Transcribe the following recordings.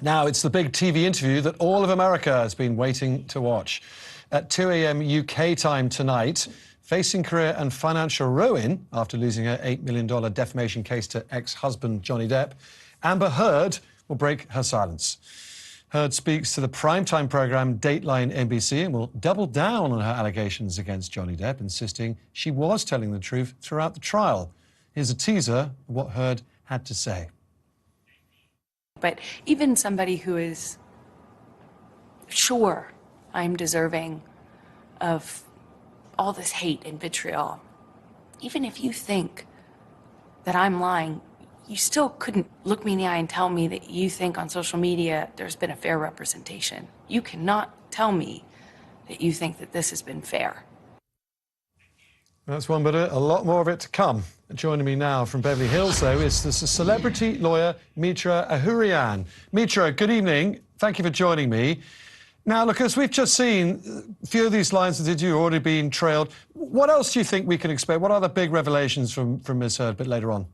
Now, it's the big TV interview that all of America has been waiting to watch. At 2 a.m. UK time tonight, facing career and financial ruin after losing her $8 million defamation case to ex-husband Johnny Depp, Amber Heard will break her silence. Heard speaks to the primetime programme Dateline NBC and will double down on her allegations against Johnny Depp, insisting she was telling the truth throughout the trial. Here's a teaser of what Heard had to say. But even somebody who is sure I'm deserving of all this hate and vitriol, even if you think that I'm lying, you still couldn't look me in the eye and tell me that you think on social media there's been a fair representation. You cannot tell me that you think that this has been fair. That's one, but a lot more of it to come. Joining me now from Beverly Hills, though, is the celebrity lawyer Mitra Ahouraian. Mitra, good evening. Thank you for joining me. Now, look, as we've just seen, a few of these lines that you already been trailed. What else do you think we can expect? What are the big revelations from Ms. Heard a bit later on?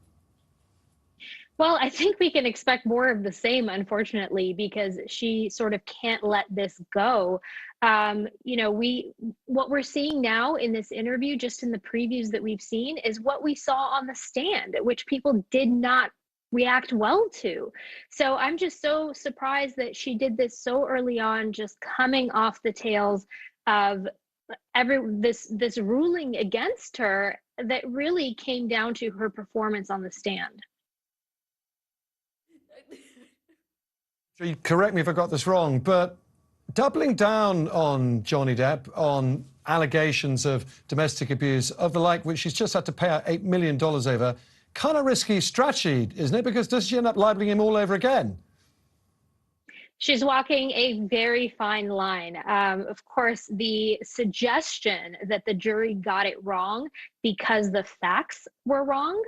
Well, I think we can expect more of the same, unfortunately, because she sort of can't let this go. What we're seeing now in this interview, just in the previews that we've seen, is what we saw on the stand, which people did not react well to. So I'm just so surprised that she did this so early on, just coming off the tails of this ruling against her that really came down to her performance on the stand. Correct me if I got this wrong, but doubling down on Johnny Depp, on allegations of domestic abuse of the like, which she's just had to pay out $8 million over, kind of risky strategy, isn't it? Because does she end up libeling him all over again? She's walking a very fine line. Of course, the suggestion that the jury got it wrong because the facts were wrong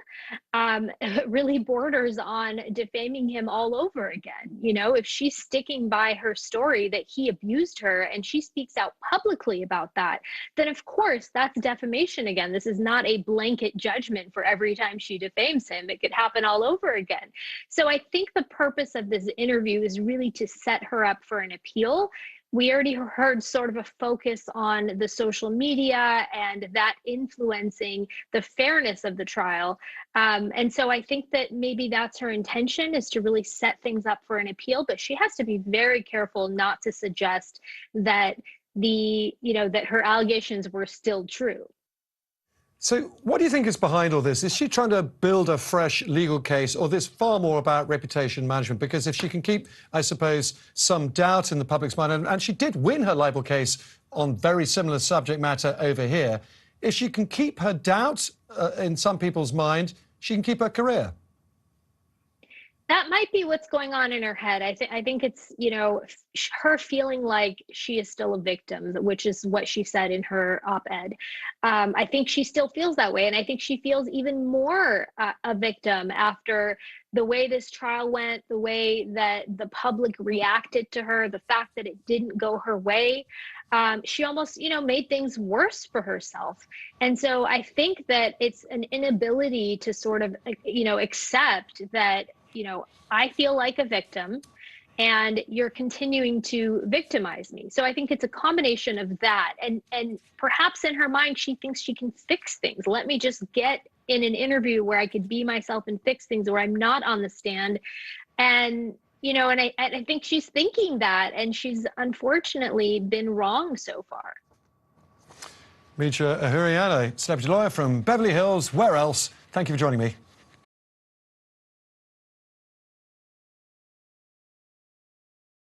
really borders on defaming him all over again. You know, if she's sticking by her story that he abused her and she speaks out publicly about that, then of course that's defamation again. This is not a blanket judgment for every time she defames him. It could happen all over again. So I think the purpose of this interview is really to set her up for an appeal. We already heard sort of a focus on the social media and that influencing the fairness of the trial. And so I think that maybe that's her intention, is to really set things up for an appeal, but she has to be very careful not to suggest that that her allegations were still true. So what do you think is behind all this? Is she trying to build a fresh legal case, or this far more about reputation management? Because if she can keep, I suppose, some doubt in the public's mind, and she did win her libel case on very similar subject matter over here, if she can keep her doubt in some people's mind, she can keep her career. That might be what's going on in her head. I think it's, her feeling like she is still a victim, which is what she said in her op-ed. I think she still feels that way. And I think she feels even more a victim after the way this trial went, the way that the public reacted to her, the fact that it didn't go her way. She almost, made things worse for herself. And so I think that it's an inability to sort of, accept that, I feel like a victim and you're continuing to victimize me. So I think it's a combination of that. And perhaps in her mind, she thinks she can fix things. Let me just get in an interview where I could be myself and fix things, where I'm not on the stand. And, and I think she's thinking that, and she's unfortunately been wrong so far. Mitra Ahouraian, celebrity lawyer from Beverly Hills. Where else? Thank you for joining me.